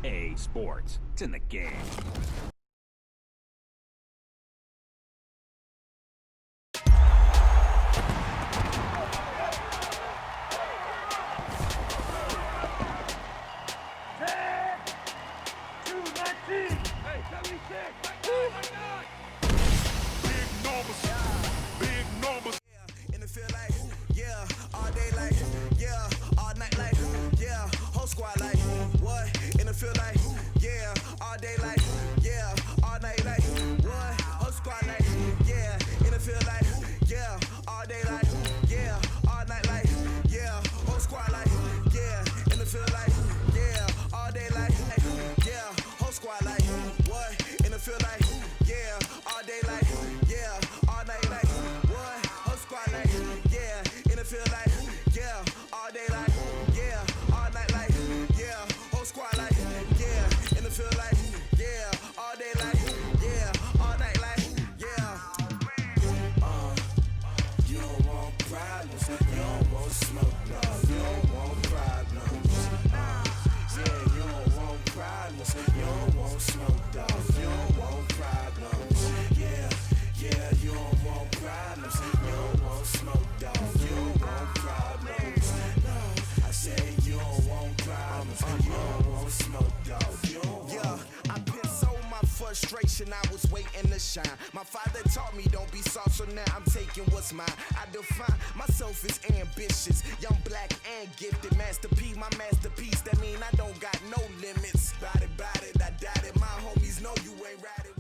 EA Sports. It's in the game. I was waiting to shine. My father taught me don't be soft, so now I'm taking what's mine. I define myself as ambitious, young, black, and gifted. Master P, my masterpiece. That mean I don't got no limits. Bout it, I doubt it. My homies know you ain't right.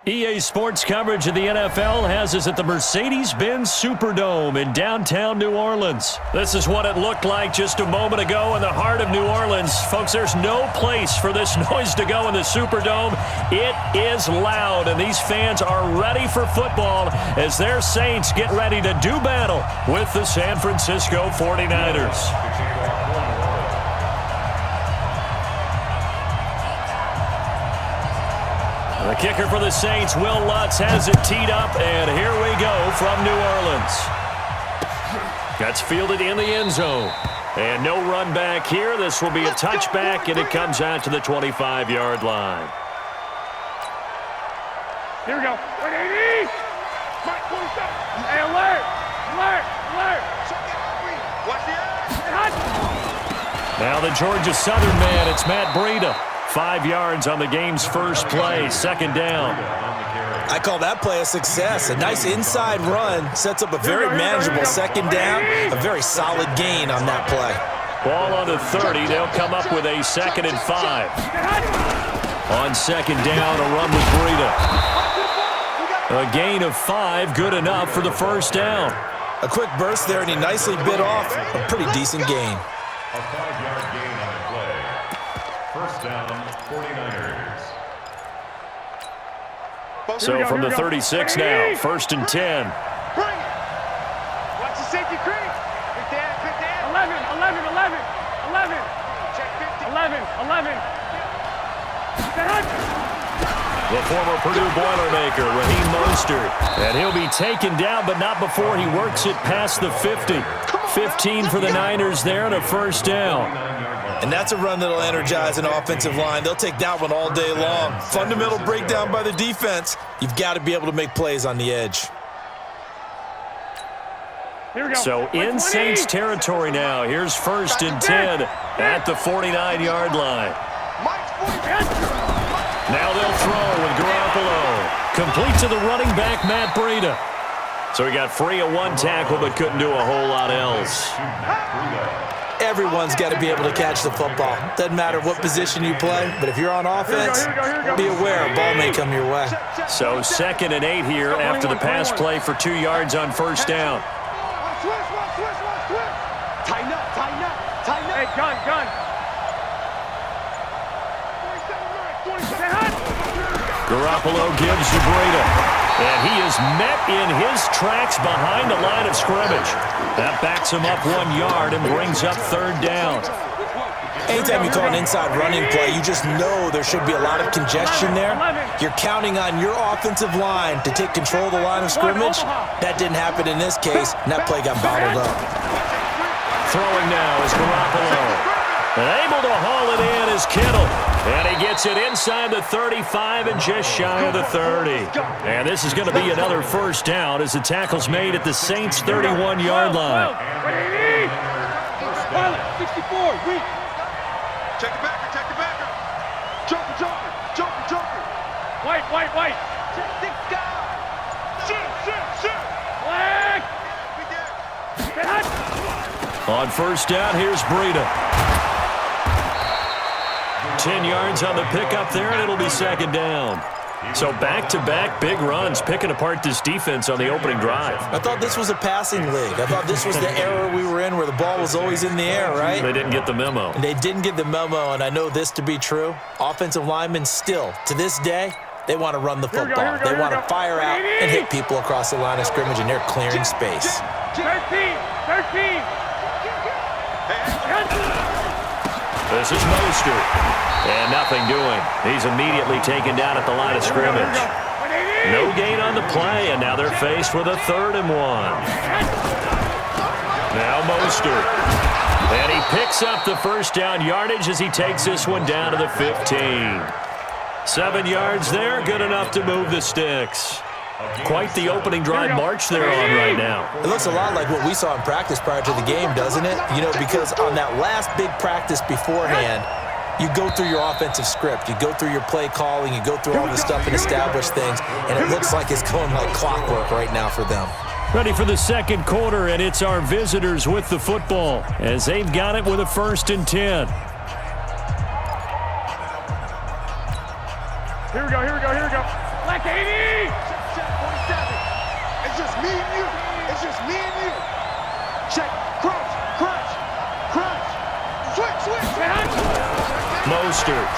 EA Sports coverage of the NFL has us at the Mercedes-Benz Superdome in downtown New Orleans. This is what it looked like just a moment ago in the heart of New Orleans. Folks, there's no place for this noise to go in the Superdome. It is loud, and these fans are ready for football as their Saints get ready to do battle with the San Francisco 49ers. The kicker for the Saints, Will Lutz, has it teed up, and here we go from New Orleans. That's fielded in the end zone. And no run back here. This will be a touchback, and it comes out to the 25-yard line. Here we go. 180. Hey, alert. Watch the Now the Georgia Southern man, it's Matt Breida. 5 yards on the game's first play, second down. I call that play a success. A nice inside run sets up a very manageable second down, a very solid gain on that play. Ball on the 30. They'll come up with a 2nd and 5. On second down, a run with Breida. A gain of 5, good enough for the first down. A quick burst there, and he nicely bit off a pretty decent gain. A 5-yard gain on the play. First down, 49ers. So from the 36 now, 1st and 10. Bring it. Watch the safety creep. Quick down. 11. Check 50. 11. The former Purdue Boilermaker, Raheem Mostert. And he'll be taken down, but not before he works it past the 50. 15 for the Niners there and a first down. And that's a run that'll energize an offensive line. They'll take that one all day long. Fundamental breakdown by the defense. You've got to be able to make plays on the edge. Here we go. So in Saints territory now. Here's 1st and 10 at the 49-yard line. Now they'll throw with Garoppolo. Complete to the running back, Matt Breida. So he got free of one tackle but couldn't do a whole lot else. Everyone's got to be able to catch the football. Doesn't matter what position you play, but if you're on offense, be aware a ball may come your way. So 2nd and 8 here after the pass play for 2 yards on first down. Tighten up. Hey, gun. Garoppolo gives to Breida. And he is met in his tracks behind the line of scrimmage. That backs him up 1 yard and brings up 3rd down. Anytime you call an inside running play, you just know there should be a lot of congestion there. You're counting on your offensive line to take control of the line of scrimmage. That didn't happen in this case, and that play got bottled up. Throwing now is Garoppolo. And able to haul it in is Kittle. And he gets it inside the 35 and just shy of the 30. And this is going to be another first down as the tackle's made at the Saints' 31-yard line. 64, weak. Check the backer, check the backer. Joker, joker, joker, joker. White. Check the guy. Shit. Flag. On first down, here's Breida. 10 yards on the pickup there, and it'll be second down. So back-to-back big runs, picking apart this defense on the opening drive. I thought this was a passing league. I thought this was the era we were in where the ball was always in the air, right? They didn't get the memo. They didn't get the memo, and I know this to be true. Offensive linemen still, to this day, they want to run the football. They want to fire out and hit people across the line of scrimmage, and they're clearing space. 13. This is Mostert. And nothing doing. He's immediately taken down at the line of scrimmage. No gain on the play, and now they're faced with a 3rd and 1. Now Mostert. And he picks up the first down yardage as he takes this one down to the 15. 7 yards there, good enough to move the sticks. Quite the opening drive march they're on right now. It looks a lot like what we saw in practice prior to the game, doesn't it? You know, because on that last big practice beforehand, you go through your offensive script. You go through your play calling. You go through all the stuff and establish things. And it looks like it's going like clockwork right now for them. Ready for the second quarter, and it's our visitors with the football as they've got it with a 1st and 10. Here we go. Black 80. 47. It's just me and you. Check. Crunch. Switch. Mostert.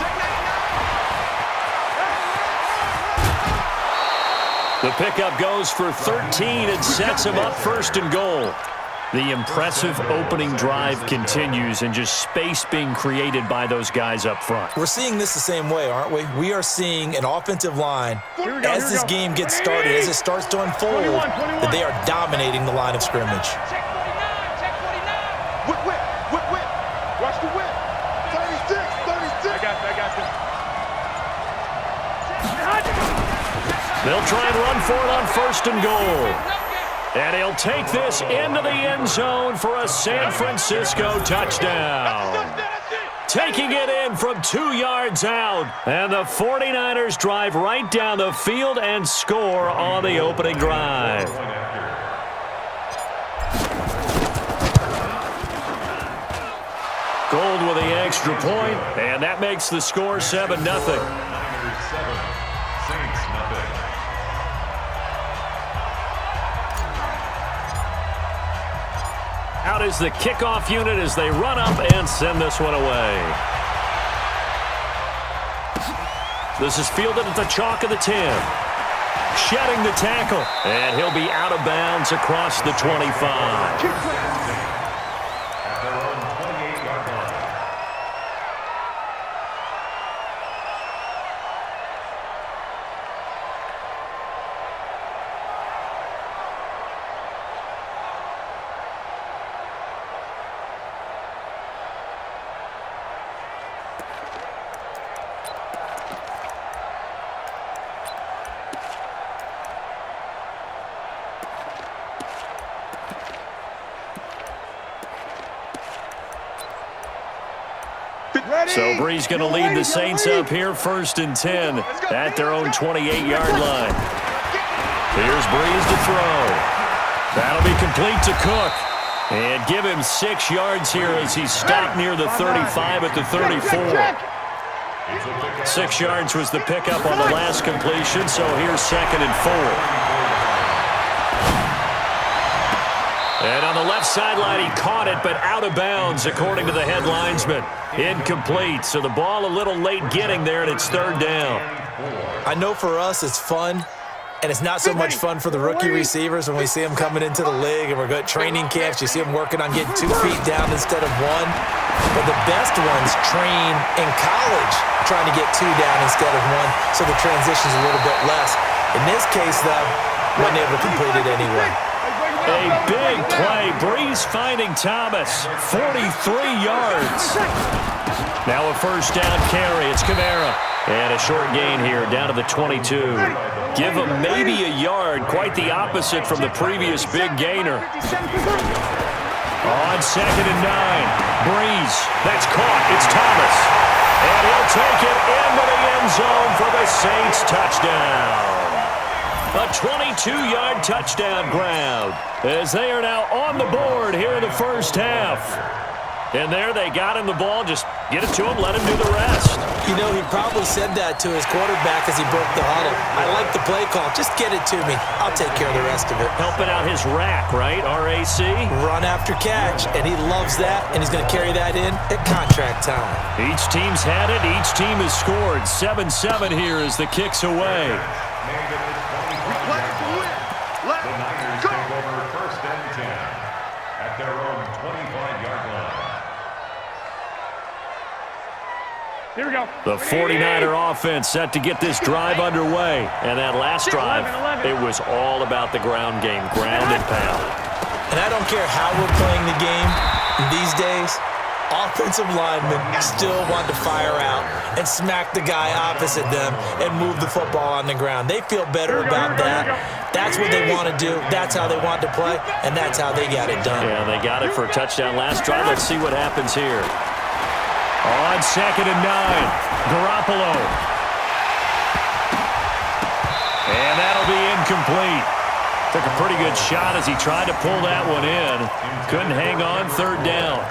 The pickup goes for 13 and sets him up 1st and goal. The impressive opening drive continues, and just space being created by those guys up front. We're seeing this the same way, aren't we? We are seeing an offensive line, as this game gets started, as it starts to unfold, that they are dominating the line of scrimmage. Check 49. Whip. Watch the whip. 36. I got this. They'll try and run for it on 1st and goal. And he'll take this into the end zone for a San Francisco touchdown. Taking it in from 2 yards out. And the 49ers drive right down the field and score on the opening drive. Gold with the extra point, and that makes the score 7-0. Out is the kickoff unit as they run up and send this one away. This is fielded at the chalk of the 10. Shedding the tackle, and he'll be out of bounds across the 25. So Bree's going to lead the Saints up here 1st and 10 at their own 28-yard line. Here's Breeze to throw. That'll be complete to Cook. And give him 6 yards here as he's stopped near the 35 at the 34. 6 yards was the pickup on the last completion, so here's 2nd and 4. And on the left sideline, he caught it, but out of bounds, according to the head linesman. Incomplete, so the ball a little late getting there, and it's 3rd down. I know for us it's fun, and it's not so much fun for the rookie receivers when we see them coming into the league and we're good training camps. You see them working on getting 2 feet down instead of 1. But the best ones train in college trying to get 2 down instead of 1, so the transition's a little bit less. In this case, though, wasn't able to complete it anyway. A big play. Breeze finding Thomas. 43 yards. Now a first down carry. It's Kamara. And a short gain here, down to the 22. Give him maybe a yard, quite the opposite from the previous big gainer. On 2nd and 9. Breeze. That's caught. It's Thomas. And he'll take it into the end zone for the Saints touchdown. A 22-yard touchdown grab as they are now on the board here in the first half. And there they got him the ball. Just get it to him, let him do the rest. You know, he probably said that to his quarterback as he broke the huddle. I like the play call. Just get it to me. I'll take care of the rest of it. Helping out his rack, right? RAC? Run after catch, and he loves that, and he's going to carry that in at contract time. Each team's had it. Each team has scored. 7-7 here as the kick's away. The Niners take over 1st and 10 at their own 25-yard line. Here we go. The 49er offense set to get this drive underway. And that last drive, it was all about the ground game, ground and pound. And I don't care how we're playing the game these days, offensive linemen still want to fire out and smack the guy opposite them and move the football on the ground. They feel better about that. That's what they want to do. That's how they want to play, and that's how they got it done. Yeah, they got it for a touchdown last drive. Let's see what happens here. On 2nd and 9, Garoppolo. And that'll be incomplete. Took a pretty good shot as he tried to pull that one in. Couldn't hang on, 3rd down.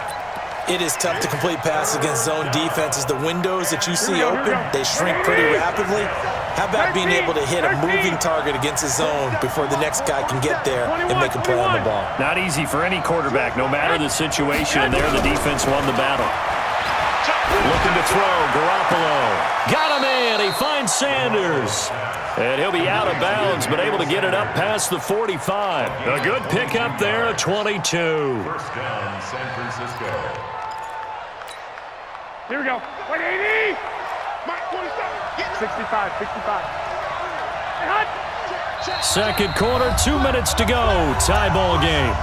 It is tough to complete passes against zone defenses. The windows that you see open, they shrink pretty rapidly. How about being able to hit a moving target against a zone before the next guy can get there and make a play on the ball? Not easy for any quarterback, no matter the situation. And there, the defense won the battle. Looking to throw, Garoppolo. Got him in. He finds Sanders. And he'll be out of bounds, but able to get it up past the 45. A good pickup there at 22. 1st down, San Francisco. Here we go. 180. 65, 65. Second quarter, 2 minutes to go. Tie ball game.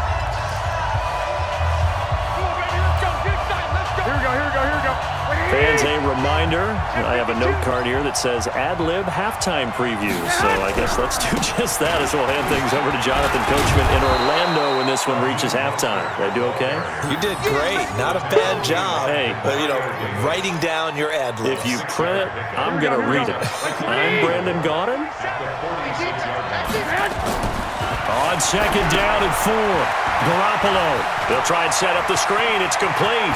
Fans, a reminder, I have a note card here that says ad-lib halftime preview. So I guess let's do just that as we'll hand things over to Jonathan Coachman in Orlando when this one reaches halftime. Did I do okay? You did great. Not a bad job. Hey. But, you know, writing down your ad-libs. If you print it, I'm going to read it. I'm Brandon Gaudin. On 2nd down and 4, Garoppolo. They'll try and set up the screen. It's complete.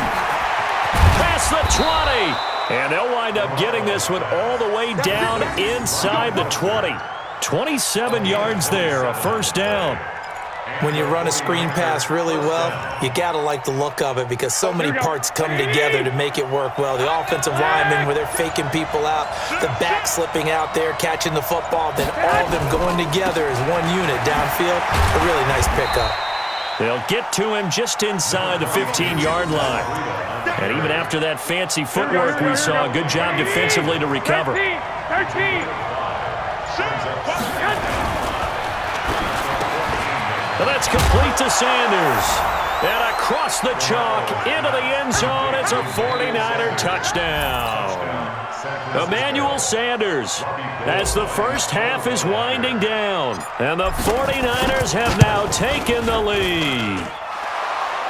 Past the 20. And they'll wind up getting this one all the way down inside the 20. 27 yards there, a 1st down. When you run a screen pass really well, you got to like the look of it because so many parts come together to make it work well. The offensive linemen, where they're faking people out, the back slipping out there, catching the football, then all of them going together as one unit downfield. A really nice pickup. They'll get to him just inside the 15-yard line. And even after that fancy footwork, we saw a good job defensively to recover. 13. And that's complete to Sanders. And across the chalk into the end zone, it's a 49er touchdown. Emmanuel Sanders, as the first half is winding down, and the 49ers have now taken the lead.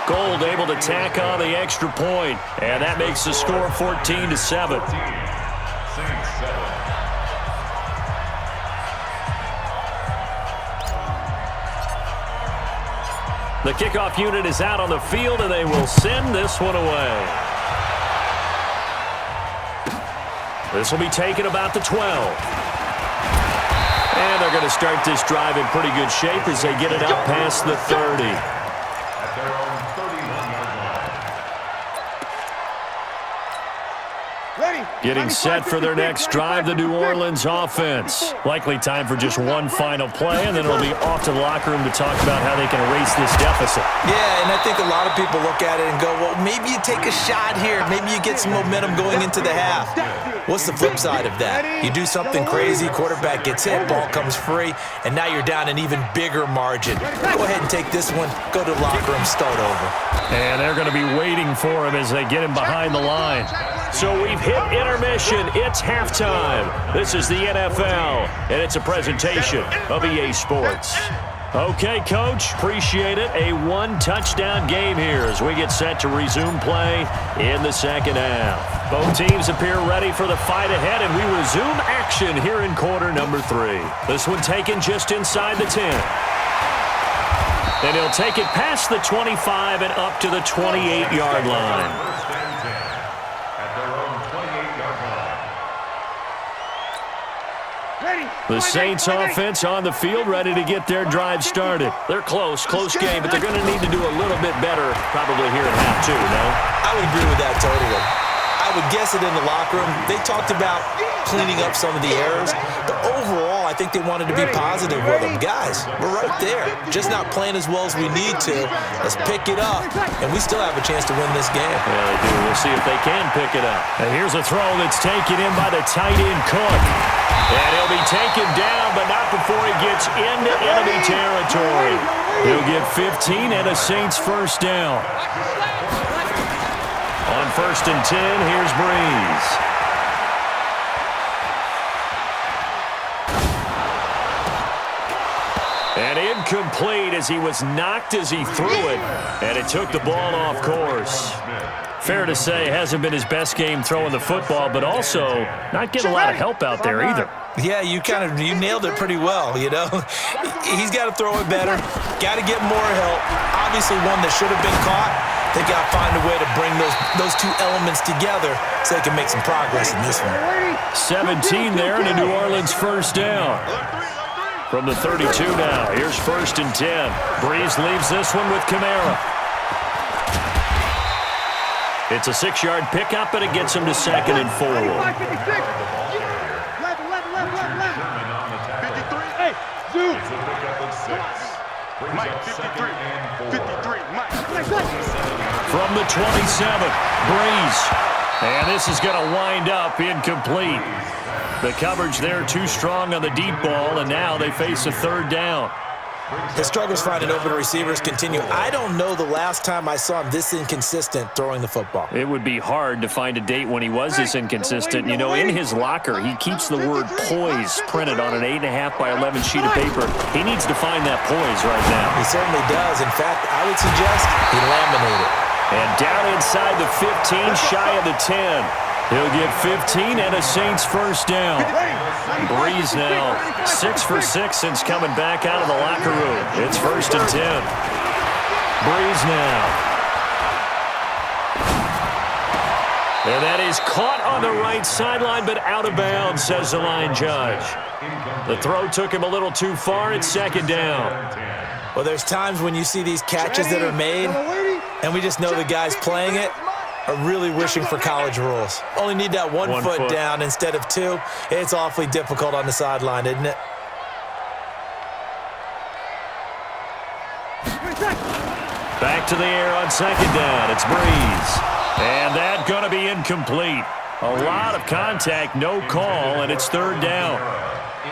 Gold able to tack on the extra point, and that makes the score 14-7. The kickoff unit is out on the field, and they will send this one away. This will be taken about the 12. And they're going to start this drive in pretty good shape as they get it out past the 30. At their own 31-yard line. Getting set for their next drive, the New Orleans offense. Likely time for just one final play, and then it'll be off to the locker room to talk about how they can erase this deficit. Yeah, and I think a lot of people look at it and go, well, maybe you take a shot here. Maybe you get some momentum going into the half. What's the flip side of that? You do something crazy, quarterback gets hit, ball comes free, and now you're down an even bigger margin. Go ahead and take this one, go to the locker room, start over. And they're going to be waiting for him as they get him behind the line. So we've hit intermission. It's halftime. This is the NFL, and it's a presentation of EA Sports. Okay, Coach, appreciate it. A one-touchdown game here as we get set to resume play in the second half. Both teams appear ready for the fight ahead, and we resume action here in quarter number 3. This one taken just inside the 10. And he'll take it past the 25 and up to the 28-yard line. First and 10 at their own 28-yard line. The Saints offense on the field, ready to get their drive started. They're close game, but they're going to need to do a little bit better probably here at half 2, no? I would agree with that totally. I would guess it in the locker room. They talked about cleaning up some of the errors, but overall, I think they wanted to be positive with them. Guys, we're right there. Just not playing as well as we need to. Let's pick it up, and we still have a chance to win this game. Yeah, they do. We'll see if they can pick it up. And here's a throw that's taken in by the tight end, Cook. And he'll be taken down, but not before he gets into enemy territory. He'll get 15 and a Saints first down. On first and 10, here's Breeze. And incomplete as he was knocked as he threw it, and it took the ball off course. Fair to say, hasn't been his best game throwing the football, but also not getting a lot of help out there either. Yeah, you nailed it pretty well, you know. He's got to throw it better, got to get more help. Obviously one that should have been caught. They got to find a way to bring those two elements together so they can make some progress in this one. 17 there and a New Orleans first down. From the 32 now, here's first and 10. Breeze leaves this one with Kamara. It's a 6-yard pickup, and it gets him to second and 4. 53. Hey, Zoo. It's a pickup of 6. Mike, 53. 53. Mike. From the 27, Breeze. And this is going to wind up incomplete. The coverage there too strong on the deep ball, and now they face a third down. His struggles finding open receivers continue. I don't know the last time I saw him this inconsistent throwing the football. It would be hard to find a date when he was this inconsistent. You know, in his locker, he keeps the word poise printed on an 8.5 by 11 sheet of paper. He needs to find that poise right now. He certainly does. In fact, I would suggest he laminate it. And down inside the 15, shy of the 10. He'll get 15 and a Saints first down. Breeze now 6 for 6 since coming back out of the locker room. It's first and 10. Breeze now. And that is caught on the right sideline, but out of bounds, says the line judge. The throw took him a little too far. It's second down. Well, there's times when you see these catches that are made, and we just know the guys playing it are really wishing for college rules. Only need that one foot down instead of 2. It's awfully difficult on the sideline, isn't it? Back to the air on second down. It's Breeze. And that's going to be incomplete. A lot of contact, no call, and it's third down.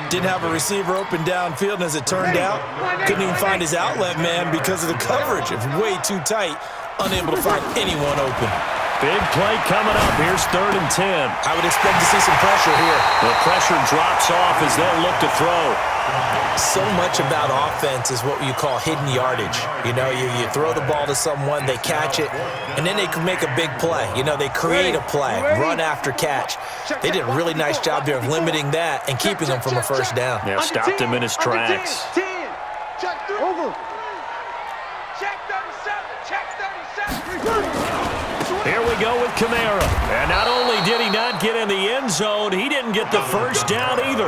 Didn't have a receiver open downfield, and as it turned out, couldn't even find his outlet man because of the coverage. It was way too tight, unable to find anyone open. Big play coming up. Here's third and 10. I would expect to see some pressure here. The pressure drops off as they'll look to throw. So much about offense is what you call hidden yardage. You know, you throw the ball to someone, they catch it, and then they can make a big play. You know, they create a play, run after catch. They did a really nice job there of limiting that and keeping them from a first down. Yeah, stopped him in his tracks. Check 3. Over. Check 37. Check 37. Here we go with Kamara. And not only did he not get in the end zone, he didn't get the first down either.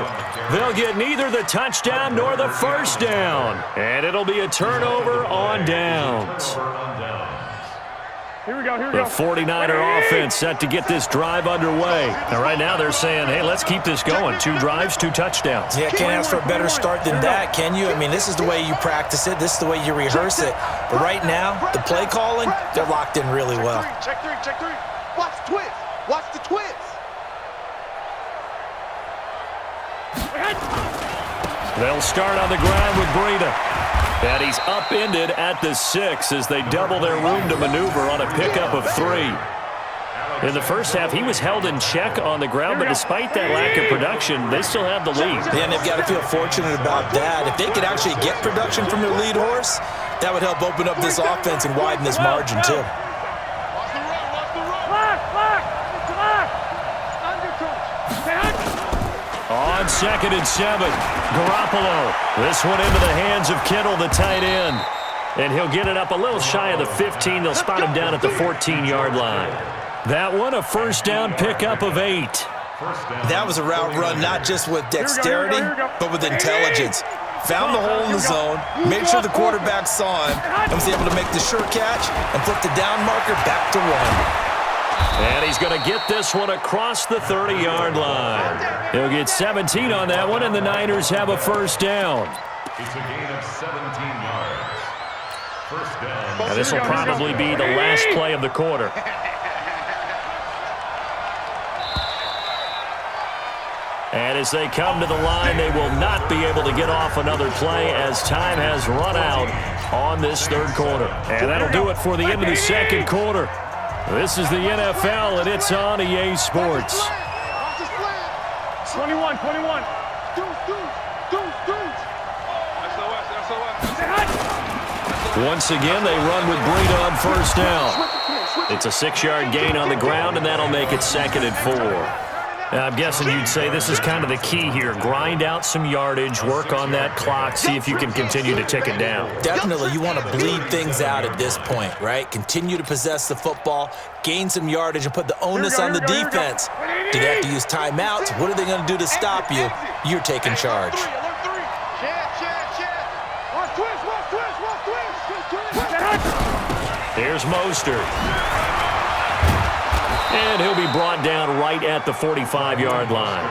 They'll get neither the touchdown nor the first down. And it'll be a turnover on downs. Here we go. The 49er offense set to get this drive underway. And right now they're saying, hey, let's keep this going. 2 drives, 2 touchdowns. Yeah, can't ask for a better start than that, can you? I mean, this is the way you practice it. This is the way you rehearse it. But right now, the play calling, they're locked in really well. Check 3. Check 3. Watch the twist. Watch the twist. They'll start on the ground with Breida. And he's upended at the 6 as they double their room to maneuver on a pickup of 3. In the first half, he was held in check on the ground, but despite that lack of production, they still have the lead. Yeah, and they've got to feel fortunate about that. If they could actually get production from their lead horse, that would help open up this offense and widen this margin, too. On 2nd and 7, Garoppolo. This one into the hands of Kittle, the tight end. And he'll get it up a little shy of the 15. They'll spot him down at the 14-yard line. That one, a first down pickup of 8. That was a route run not just with dexterity, but with intelligence. Found the hole in the zone, made sure the quarterback saw him, and was able to make the sure catch and flip the down marker back to 1. And he's going to get this one across the 30-yard line. He'll get 17 on that one, and the Niners have a first down. It's a gain of 17 yards. First down. And this will probably be the last play of the quarter. And as they come to the line, they will not be able to get off another play as time has run out on this third quarter. And that'll do it for the end of the second quarter. This is the NFL, and it's on EA Sports. 21. Once again, they run with Breida on first down. It's a 6-yard gain on the ground, and that'll make it 2nd and 4. Now, I'm guessing you'd say this is kind of the key here. Grind out some yardage, work on that clock, see if you can continue to tick it down. Definitely, you want to bleed things out at this point, right? Continue to possess the football, gain some yardage, and put the onus on the defense. Do they have to use timeouts? What are they going to do to stop you? You're taking charge. Here's Mostert. And he'll be brought down right at the 45-yard line.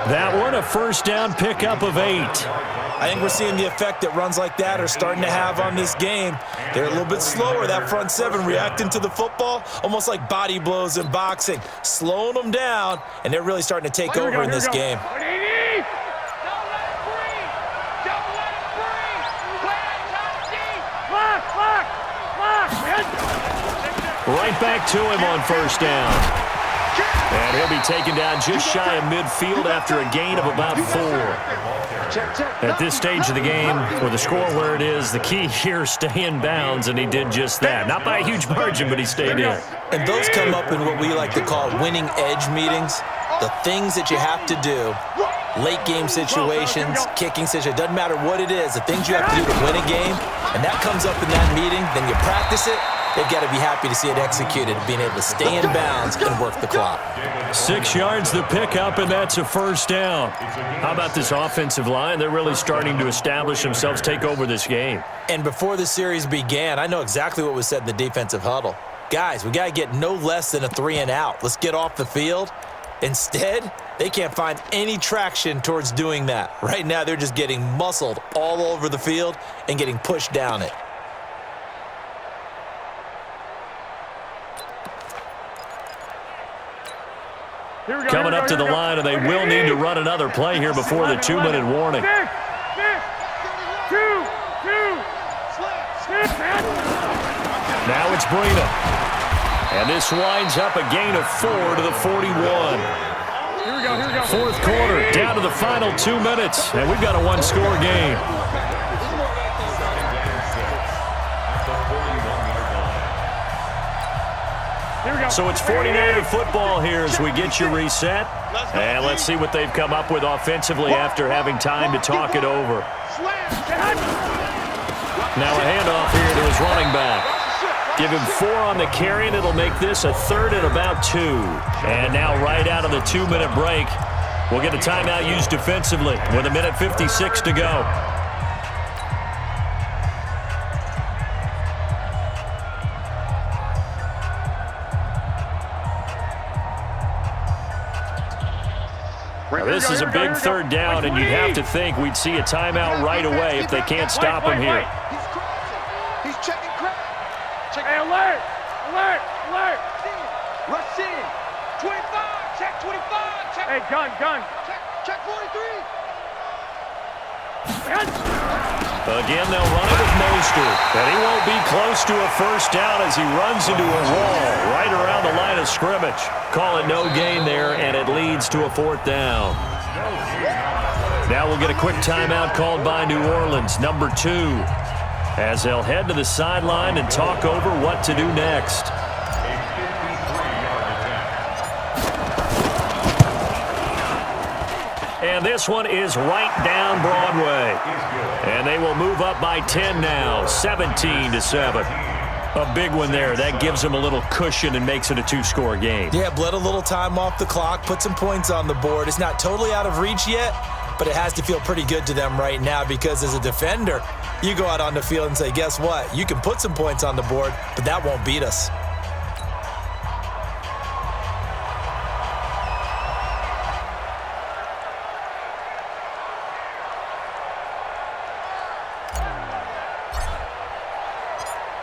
That one, a first down pickup of 8. I think we're seeing the effect that runs like that are starting to have on this game. They're a little bit slower, that front 7, reacting to the football, almost like body blows in boxing, slowing them down, and they're really starting to take over in this game. Right back to him on first down. And he'll be taken down just shy of midfield after a gain of about 4. At this stage of the game, with the score where it is, the key here is stay in bounds, and he did just that. Not by a huge margin, but he stayed in. And those come up in what we like to call winning edge meetings. The things that you have to do, late game situations, kicking situations, doesn't matter what it is, the things you have to do to win a game, and that comes up in that meeting, then you practice it. They've got to be happy to see it executed, being able to stay in bounds and work the clock. 6 yards the pickup, and that's a first down. How about this offensive line? They're really starting to establish themselves, take over this game. And before the series began, I know exactly what was said in the defensive huddle. Guys, we got to get no less than a 3 and out. Let's get off the field. Instead, they can't find any traction towards doing that. Right now, they're just getting muscled all over the field and getting pushed down it. Coming up to the line, and they will need to run another play here before the 2-minute warning. Now it's Breida. And this winds up a gain of 4 to the 41. Fourth quarter, down to the final 2 minutes, and we've got a one-score game. So it's 49er football here as we get you reset. And let's see what they've come up with offensively after having time to talk it over. Now a handoff here to his running back. Give him 4 on the carry, and it'll make this a 3rd and about 2. And now right out of the 2-minute break, we'll get a timeout used defensively with 1:56 to go. Now, this is a big 3rd down, and you'd have to think we'd see a timeout right away if they can't stop him here. He's checking crowd. Hey, alert! Alert! Alert! Rush in. 25. Check 25. Check. Hey, gun. Check 43. Again, they'll run it with Mostert. And he won't be close to a first down as he runs into a wall right around the line of scrimmage. Call it no gain there, and it leads to a fourth down. Now we'll get a quick timeout called by New Orleans, number 2, as they'll head to the sideline and talk over what to do next. And this one is right down Broadway. And they will move up by 10 now, 17-7. A big one there. That gives them a little cushion and makes it a 2-score game. Yeah, bled a little time off the clock, put some points on the board. It's not totally out of reach yet, but it has to feel pretty good to them right now because as a defender, you go out on the field and say, guess what? You can put some points on the board, but that won't beat us.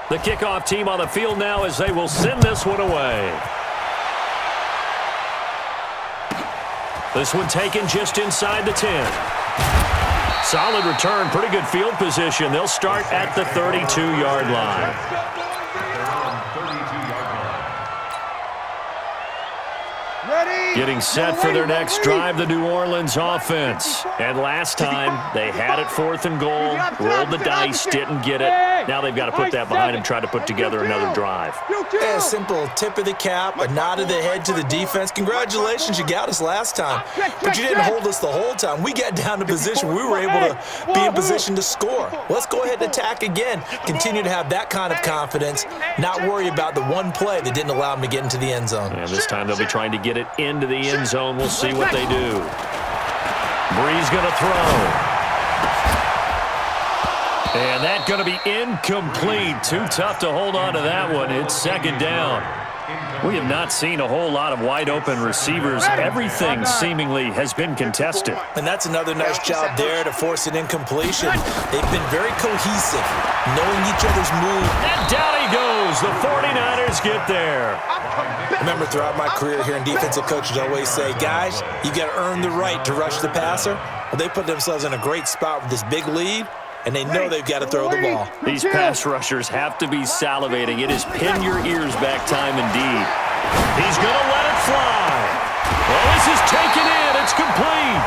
The kickoff team on the field now as they will send this one away. This one taken just inside the 10. Solid return, pretty good field position. They'll start at the 32-yard line. Getting set for their next drive, the New Orleans offense. And last time, they had it 4th and goal, rolled the dice, didn't get it. Now they've got to put that behind them, try to put together another drive. Yeah, a simple tip of the cap, a nod of the head to the defense. Congratulations, you got us last time. But you didn't hold us the whole time. We got down to position. We were able to be in position to score. Let's go ahead and attack again. Continue to have that kind of confidence, not worry about the one play that didn't allow them to get into the end zone. And this time they'll be trying to get it into the end zone. We'll see what they do. Breeze going to throw. And that's going to be incomplete. Too tough to hold on to that one. It's 2nd down. We have not seen a whole lot of wide-open receivers. Everything seemingly has been contested. And that's another nice job there to force an incompletion. They've been very cohesive, knowing each other's move. And down he goes. The 49ers get there. Remember, throughout my career here in defensive coaches always say, guys, you got to earn the right to rush the passer. Well, they put themselves in a great spot with this big lead, and they know they've got to throw the ball. These pass rushers have to be salivating. It is pin your ears back time indeed. He's going to let it fly. Well, this is taken in. It's complete.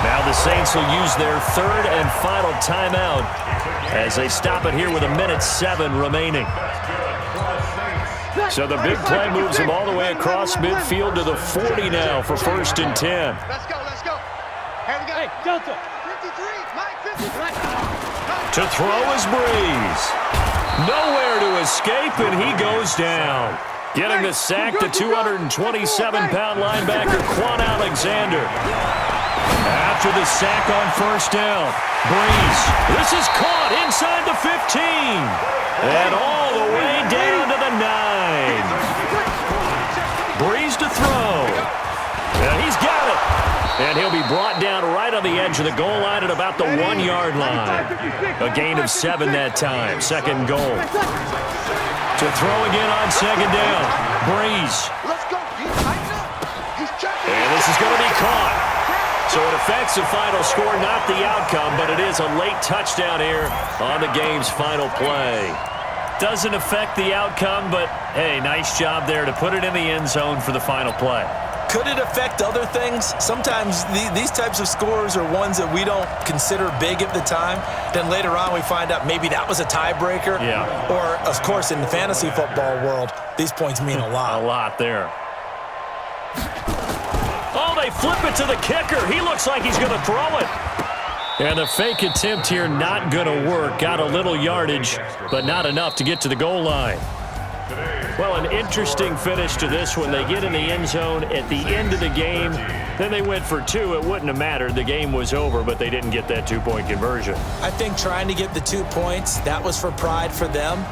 Now the Saints will use their 3rd and final timeout as they stop it here with 1:07 remaining. So the big play moves them all the way across midfield to the 40 now for 1st and 10. Let's go, let's go. Here we go. Hey, Delta. 53, Mike, 53. To throw is Breeze. Nowhere to escape, and he goes down. Getting the sack, the 227-pound linebacker, Quan Alexander. After the sack on 1st down, Breeze. This is caught inside the 15. And all the way down to the 9. Breeze to throw. And he's got it. And he'll be brought down right on the edge of the goal line at about the 1-yard line. A gain of 7 that time. 2nd goal. To throw again on 2nd down. Breeze. And this is going to be caught. So it affects the final score, not the outcome, but it is a late touchdown here on the game's final play. Doesn't affect the outcome, but, hey, nice job there to put it in the end zone for the final play. Could it affect other things? Sometimes these types of scores are ones that we don't consider big at the time. Then later on we find out maybe that was a tiebreaker. Yeah. Or, of course, in the fantasy football world, these points mean a lot. A lot there. Oh, they flip it to the kicker. He looks like he's going to throw it. And the fake attempt here not going to work. Got a little yardage, but not enough to get to the goal line. Well, an interesting finish to this one. They get in the end zone at the end of the game. Then they went for 2. It wouldn't have mattered. The game was over, but they didn't get that 2-point conversion. I think trying to get the 2 points, that was for pride for them.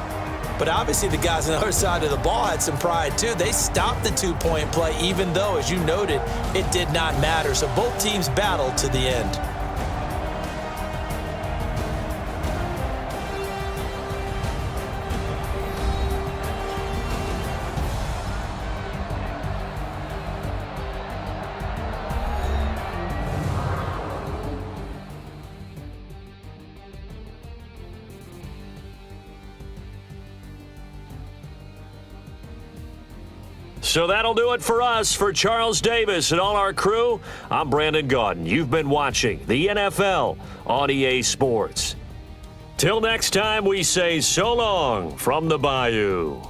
But obviously the guys on the other side of the ball had some pride too. They stopped the 2-point play even though, as you noted, it did not matter. So both teams battled to the end. So that'll do it for us. For Charles Davis and all our crew, I'm Brandon Gaudin. You've been watching the NFL on EA Sports. Till next time, we say so long from the Bayou.